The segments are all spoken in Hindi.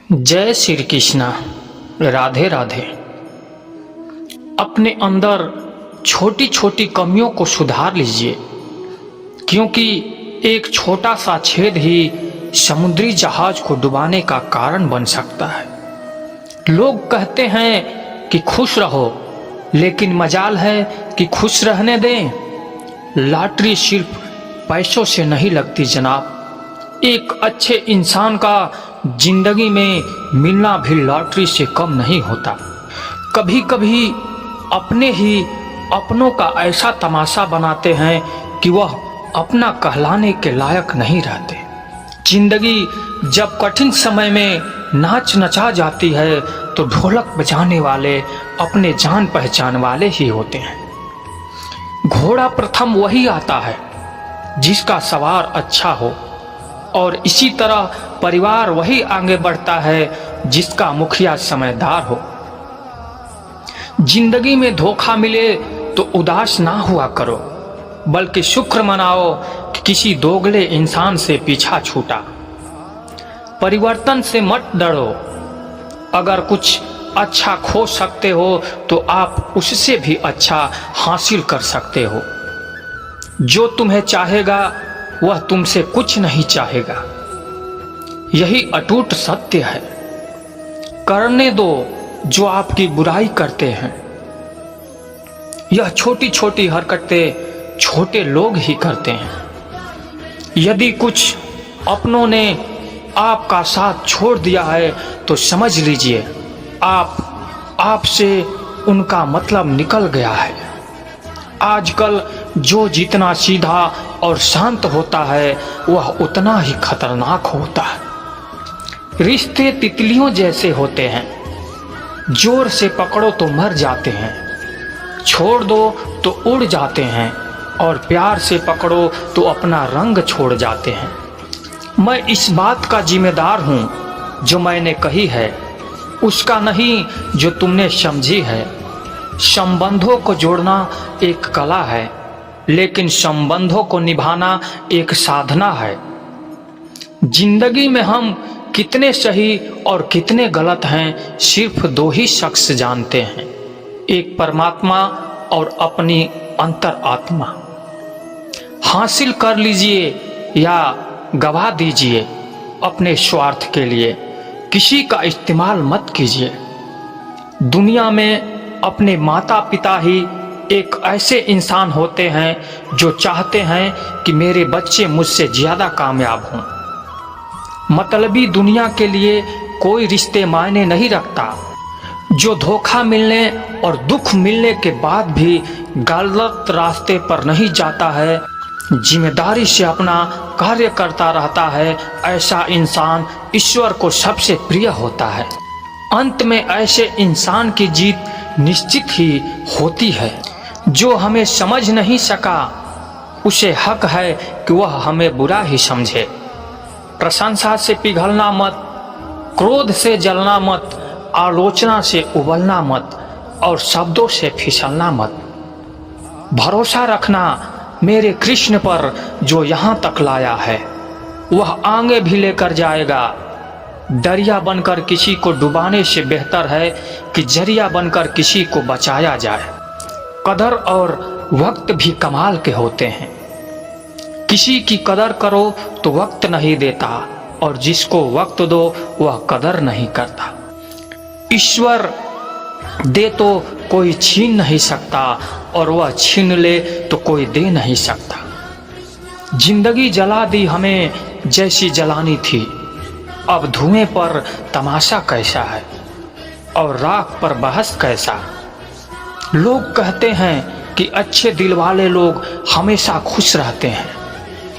जय श्री कृष्णा। राधे राधे। अपने अंदर छोटी छोटी कमियों को सुधार लीजिए, क्योंकि एक छोटा सा छेद ही समुद्री जहाज को डुबाने का कारण बन सकता है। लोग कहते हैं कि खुश रहो, लेकिन मजाल है कि खुश रहने दें। लॉटरी सिर्फ पैसों से नहीं लगती जनाब। एक अच्छे इंसान का जिंदगी में मिलना भी लॉटरी से कम नहीं होता। कभी कभी अपने ही अपनों का ऐसा तमाशा बनाते हैं कि वह अपना कहलाने के लायक नहीं रहते। जिंदगी जब कठिन समय में नाच नचा जाती है तो ढोलक बजाने वाले अपने जान पहचान वाले ही होते हैं। घोड़ा प्रथम वही आता है जिसका सवार अच्छा हो, और इसी तरह परिवार वही आगे बढ़ता है जिसका मुखिया समझदार हो। जिंदगी में धोखा मिले तो उदास ना हुआ करो, बल्कि शुक्र मनाओ कि किसी दोगले इंसान से पीछा छूटा। परिवर्तन से मत डरो। अगर कुछ अच्छा खो सकते हो तो आप उससे भी अच्छा हासिल कर सकते हो। जो तुम्हें चाहेगा वह तुमसे कुछ नहीं चाहेगा, यही अटूट सत्य है। करने दो जो आपकी बुराई करते हैं। यह छोटी छोटी हरकतें छोटे लोग ही करते हैं। यदि कुछ अपनों ने आपका साथ छोड़ दिया है तो समझ लीजिए आपसे उनका मतलब निकल गया है। आजकल जो जितना सीधा और शांत होता है वह उतना ही खतरनाक होता है। रिश्ते तितलियों जैसे होते हैं, जोर से पकड़ो तो मर जाते हैं, छोड़ दो तो उड़ जाते हैं, और प्यार से पकड़ो तो अपना रंग छोड़ जाते हैं। मैं इस बात का जिम्मेदार हूँ जो मैंने कही है, उसका नहीं जो तुमने समझी है। संबंधों को जोड़ना एक कला है, लेकिन संबंधों को निभाना एक साधना है। जिंदगी में हम कितने सही और कितने गलत हैं सिर्फ दो ही शख्स जानते हैं, एक परमात्मा और अपनी अंतर आत्मा। हासिल कर लीजिए या गवा दीजिए अपने स्वार्थ के लिए, किसी का इस्तेमाल मत कीजिए। दुनिया में अपने माता पिता ही एक ऐसे इंसान होते हैं जो चाहते हैं कि मेरे बच्चे मुझसे ज्यादा कामयाब हों। मतलबी दुनिया के लिए कोई रिश्ते मायने नहीं रखता। जो धोखा मिलने और दुख मिलने के बाद भी गलत रास्ते पर नहीं जाता है, जिम्मेदारी से अपना कार्य करता रहता है, ऐसा इंसान ईश्वर को सबसे प्रिय होता है। अंत में ऐसे इंसान की जीत निश्चित ही होती है। जो हमें समझ नहीं सका उसे हक है कि वह हमें बुरा ही समझे। प्रशंसा से पिघलना मत, क्रोध से जलना मत, आलोचना से उबलना मत, और शब्दों से फिसलना मत। भरोसा रखना मेरे कृष्ण पर जो यहाँ तक लाया है वह आगे भी लेकर जाएगा। दरिया बनकर किसी को डुबाने से बेहतर है कि जरिया बनकर किसी को बचाया जाए। कदर और वक्त भी कमाल के होते हैं। किसी की कदर करो तो वक्त नहीं देता, और जिसको वक्त दो वह कदर नहीं करता। ईश्वर दे तो कोई छीन नहीं सकता, और वह छीन ले तो कोई दे नहीं सकता। जिंदगी जला दी हमें जैसी जलानी थी, अब धुएं पर तमाशा कैसा है और राख पर बहस कैसा। लोग कहते हैं कि अच्छे दिल वाले लोग हमेशा खुश रहते हैं।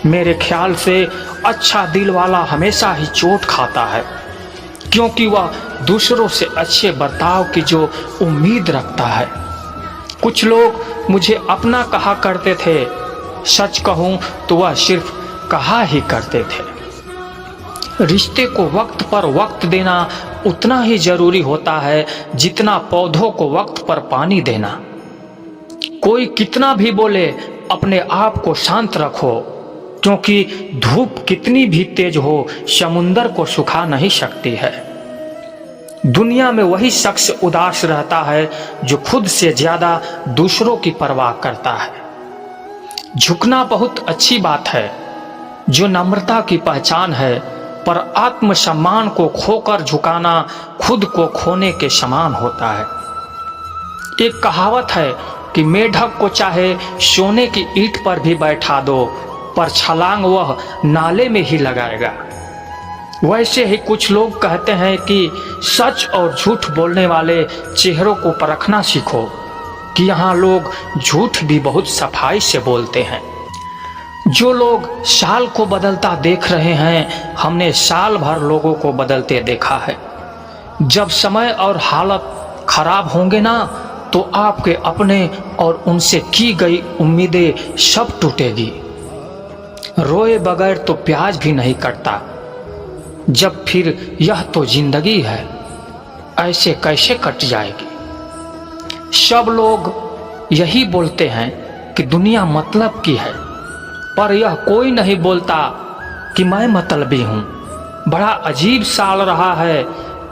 मेरे ख्याल से अच्छा दिल वाला हमेशा ही चोट खाता है, क्योंकि वह दूसरों से अच्छे बर्ताव की जो उम्मीद रखता है। कुछ लोग मुझे अपना कहा करते थे, सच कहूँ तो वह सिर्फ कहा ही करते थे। रिश्ते को वक्त पर वक्त देना उतना ही जरूरी होता है जितना पौधों को वक्त पर पानी देना। कोई कितना भी बोले, अपने आप को शांत रखो, क्योंकि धूप कितनी भी तेज हो समुंदर को सुखा नहीं सकती है। दुनिया में वही शख्स उदास रहता है जो खुद से ज्यादा दूसरों की परवाह करता है। झुकना बहुत अच्छी बात है, जो नम्रता की पहचान है, पर आत्मसम्मान को खोकर झुकाना खुद को खोने के समान होता है। एक कहावत है कि मेढक को चाहे सोने की ईंट पर भी बैठा दो, पर छलांग वह नाले में ही लगाएगा। वैसे ही कुछ लोग कहते हैं कि सच और झूठ बोलने वाले चेहरों को परखना सीखो, कि यहाँ लोग झूठ भी बहुत सफाई से बोलते हैं। जो लोग साल को बदलता देख रहे हैं, हमने साल भर लोगों को बदलते देखा है। जब समय और हालत खराब होंगे ना, तो आपके अपने और उनसे की गई उम्मीदें सब टूटेगी। रोए बगैर तो प्याज भी नहीं कटता, जब फिर यह तो जिंदगी है, ऐसे कैसे कट जाएगी। सब लोग यही बोलते हैं कि दुनिया मतलब की है, पर यह कोई नहीं बोलता कि मैं मतलबी हूँ। बड़ा अजीब साल रहा है,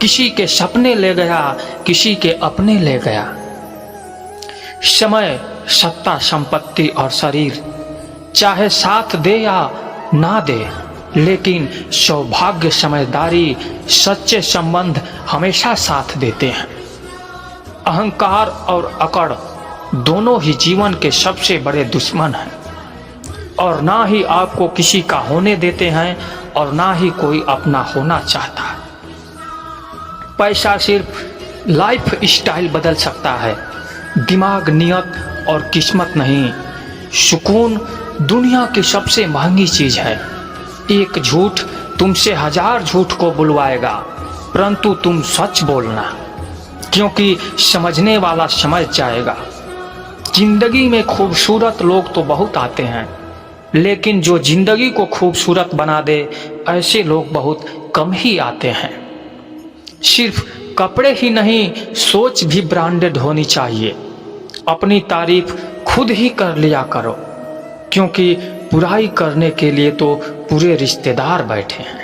किसी के सपने ले गया, किसी के अपने ले गया। समय, सत्ता, संपत्ति और शरीर चाहे साथ दे या ना दे, लेकिन सौभाग्य, समझदारी, सच्चे संबंध हमेशा साथ देते हैं। अहंकार और अकड़ दोनों ही जीवन के सबसे बड़े दुश्मन हैं, और ना ही आपको किसी का होने देते हैं और ना ही कोई अपना होना चाहता है। पैसा सिर्फ लाइफ स्टाइल बदल सकता है, दिमाग, नियत और किस्मत नहीं। सुकून दुनिया की सबसे महंगी चीज है। एक झूठ तुमसे 1000 झूठ को बुलवाएगा, परंतु तुम सच बोलना, क्योंकि समझने वाला समझ जाएगा। जिंदगी में खूबसूरत लोग तो बहुत आते हैं, लेकिन जो जिंदगी को खूबसूरत बना दे, ऐसे लोग बहुत कम ही आते हैं। सिर्फ कपड़े ही नहीं, सोच भी ब्रांडेड होनी चाहिए। अपनी तारीफ खुद ही कर लिया करो, क्योंकि बुराई करने के लिए तो पूरे रिश्तेदार बैठे हैं।